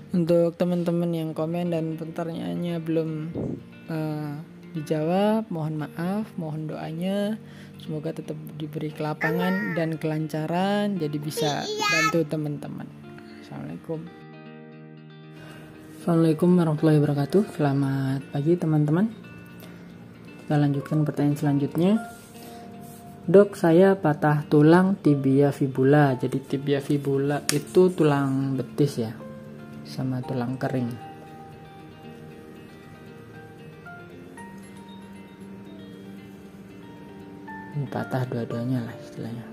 Untuk teman-teman yang komen dan pertanyaannya belum dijawab, mohon maaf, mohon doanya. Semoga tetap diberi kelapangan dan kelancaran, jadi bisa bantu teman-teman. Assalamualaikum warahmatullahi wabarakatuh. Selamat pagi teman-teman. Kita lanjutkan pertanyaan selanjutnya. Dok, saya patah tulang tibia fibula. Jadi tibia fibula itu tulang betis ya, sama tulang kering. Ini patah dua-duanya lah istilahnya.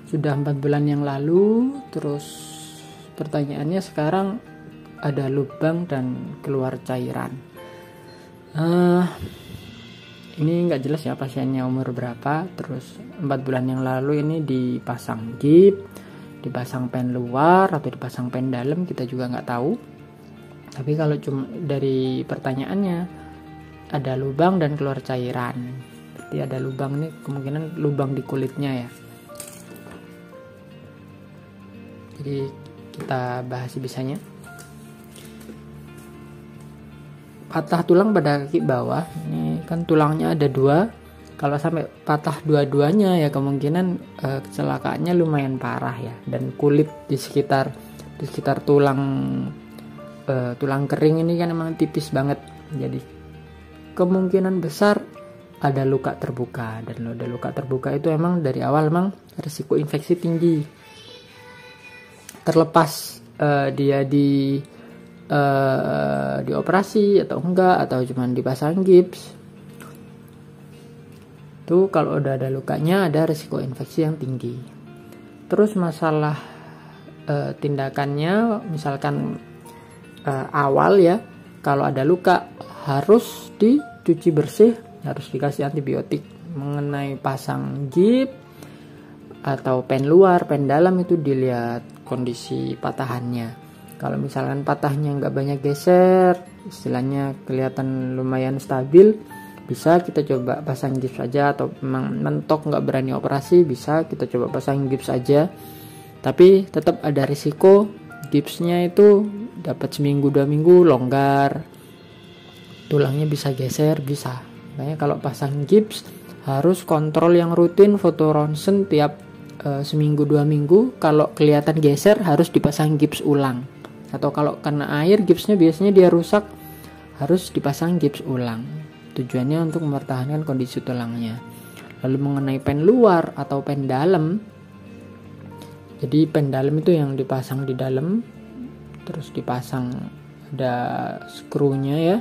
Sudah 4 bulan yang lalu. Terus pertanyaannya sekarang ada lubang dan keluar cairan. Ini nggak jelas ya pasiennya umur berapa. Terus 4 bulan yang lalu ini dipasang gip, dipasang pen luar atau dipasang pen dalam, kita juga nggak tahu. Tapi kalau cuma dari pertanyaannya ada lubang dan keluar cairan, berarti ada lubang. Nih kemungkinan lubang di kulitnya ya. Jadi kita bahas bisanya. Patah tulang pada kaki bawah, ini kan tulangnya ada 2. Kalau sampai patah dua-duanya ya kemungkinan kecelakaannya lumayan parah ya. Dan kulit di sekitar tulang kering ini kan emang tipis banget. Jadi kemungkinan besar ada luka terbuka. Dan ada luka terbuka itu emang dari awal emang risiko infeksi tinggi. Terlepas dia dioperasi atau enggak, atau cuman dipasang gips, tuh kalau udah ada lukanya ada risiko infeksi yang tinggi. Terus masalah tindakannya, misalkan awal ya, kalau ada luka harus dicuci bersih, harus dikasih antibiotik. Mengenai pasang gips atau pen luar, pen dalam, itu dilihat kondisi patahannya. Kalau misalkan patahnya nggak banyak geser, istilahnya kelihatan lumayan stabil, bisa kita coba pasang gips saja. Atau memang mentok nggak berani operasi, bisa kita coba pasang gips saja. Tapi tetap ada risiko gipsnya itu dapat seminggu 2 minggu longgar, tulangnya bisa geser, bisa. Makanya kalau pasang gips harus kontrol yang rutin, foto ronsen tiap seminggu 2 minggu. Kalau kelihatan geser harus dipasang gips ulang. Atau kalau kena air gipsnya biasanya dia rusak, harus dipasang gips ulang. Tujuannya untuk mempertahankan kondisi tulangnya. Lalu mengenai pen luar atau pen dalam, jadi pen dalam itu yang dipasang di dalam, terus dipasang ada skrunya ya.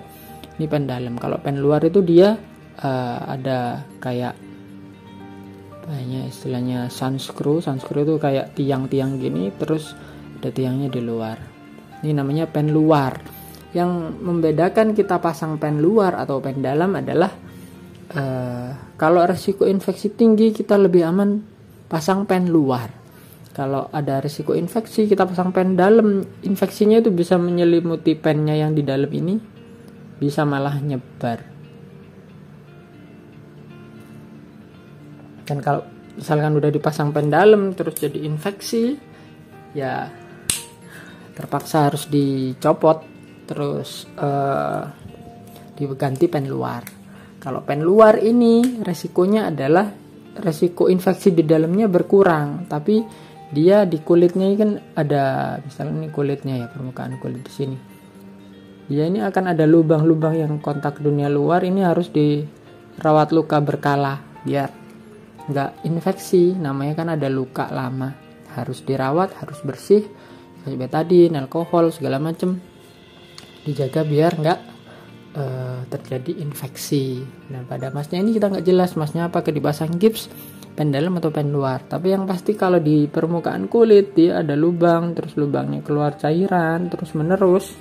Ini pen dalam. Kalau pen luar itu dia ada kayaknya istilahnya sunscrew itu kayak tiang-tiang gini, terus ada tiangnya di luar. Ini namanya pen luar. Yang membedakan kita pasang pen luar atau pen dalam adalah kalau risiko infeksi tinggi kita lebih aman pasang pen luar. Kalau ada risiko infeksi kita pasang pen dalam, infeksinya itu bisa menyelimuti pennya yang di dalam ini, bisa malah nyebar. Dan kalau misalkan udah dipasang pen dalam terus jadi infeksi, ya terpaksa harus dicopot, terus diganti pen luar. Kalau pen luar ini resikonya adalah resiko infeksi di dalamnya berkurang, tapi dia di kulitnya kan ada, misalnya ini kulitnya ya, permukaan kulit di sini. Ya ini akan ada lubang-lubang yang kontak dunia luar, ini harus dirawat luka berkala biar nggak infeksi. Namanya kan ada luka lama, harus dirawat, harus bersih, kasih betadin, alkohol segala macem, dijaga biar nggak terjadi infeksi. Nah pada masnya ini kita nggak jelas masnya apakah dipasang gips, pen dalam atau pen luar. Tapi yang pasti kalau di permukaan kulit dia ada lubang, terus lubangnya keluar cairan terus menerus.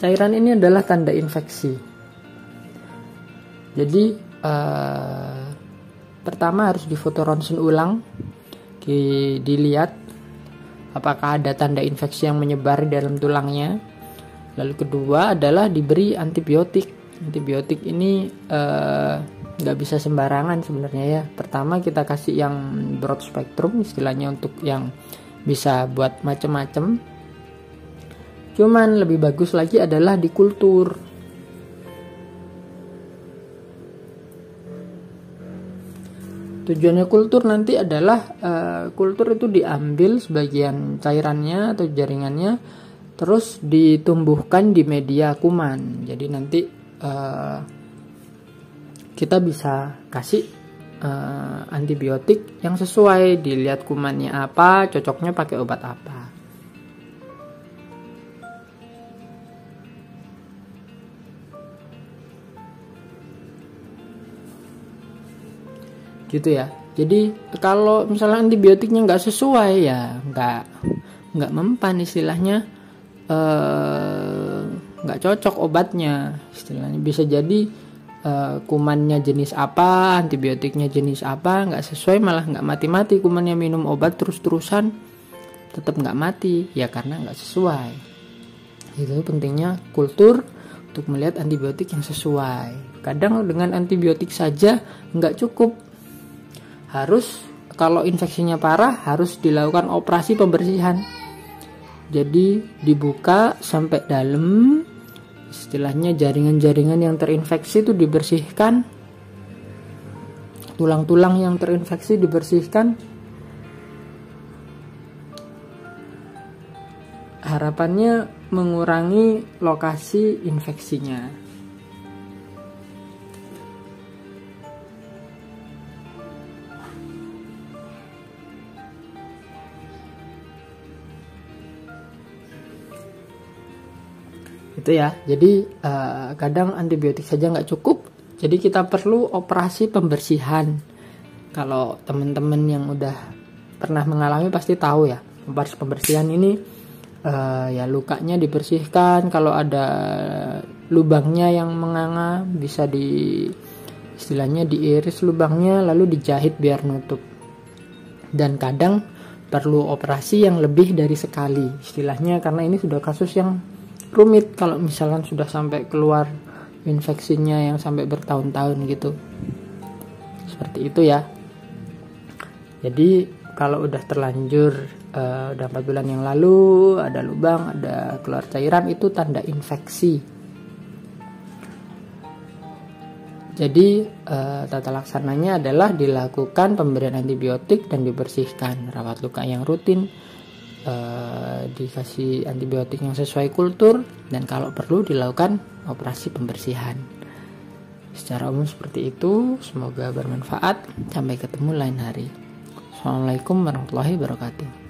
Cairan ini adalah tanda infeksi. Jadi pertama harus difoto ronsen ulang, dilihat apakah ada tanda infeksi yang menyebar di dalam tulangnya. Lalu kedua adalah diberi antibiotik. Antibiotik ini nggak bisa sembarangan sebenarnya ya. Pertama kita kasih yang broad spectrum, istilahnya untuk yang bisa buat macem-macem. Cuman lebih bagus lagi adalah di kultur. Tujuannya kultur nanti adalah kultur itu diambil sebagian cairannya atau jaringannya, terus ditumbuhkan di media kuman. Jadi nanti kita bisa kasih antibiotik yang sesuai, dilihat kumannya apa, cocoknya pakai obat apa. Gitu ya. Jadi kalau misalnya antibiotiknya nggak sesuai ya nggak mempan istilahnya, nggak cocok obatnya istilahnya. Bisa jadi kumannya jenis apa, antibiotiknya jenis apa, nggak sesuai, malah nggak mati-mati kumannya, minum obat terus-terusan tetap nggak mati ya karena nggak sesuai. Itu pentingnya kultur untuk melihat antibiotik yang sesuai. Kadang dengan antibiotik saja nggak cukup, harus kalau infeksinya parah harus dilakukan operasi pembersihan. Jadi dibuka sampai dalam, istilahnya jaringan-jaringan yang terinfeksi itu dibersihkan, tulang-tulang yang terinfeksi dibersihkan. Harapannya mengurangi lokasi infeksinya. Itu ya. Jadi kadang antibiotik saja nggak cukup, jadi kita perlu operasi pembersihan. Kalau teman-teman yang udah pernah mengalami pasti tahu ya, operasi pembersihan ini ya lukanya dibersihkan. Kalau ada lubangnya yang menganga bisa istilahnya diiris lubangnya lalu dijahit biar nutup. Dan kadang perlu operasi yang lebih dari sekali istilahnya, karena ini sudah kasus yang rumit kalau misalkan sudah sampai keluar infeksinya yang sampai bertahun-tahun gitu. Seperti itu ya. Jadi kalau udah terlanjur udah 4 bulan yang lalu ada lubang, ada keluar cairan, itu tanda infeksi. Jadi tata laksananya adalah dilakukan pemberian antibiotik dan dibersihkan, rawat luka yang rutin, dikasih antibiotik yang sesuai kultur, dan kalau perlu dilakukan operasi pembersihan. Secara umum seperti itu. Semoga bermanfaat. Sampai ketemu lain hari. Assalamualaikum warahmatullahi wabarakatuh.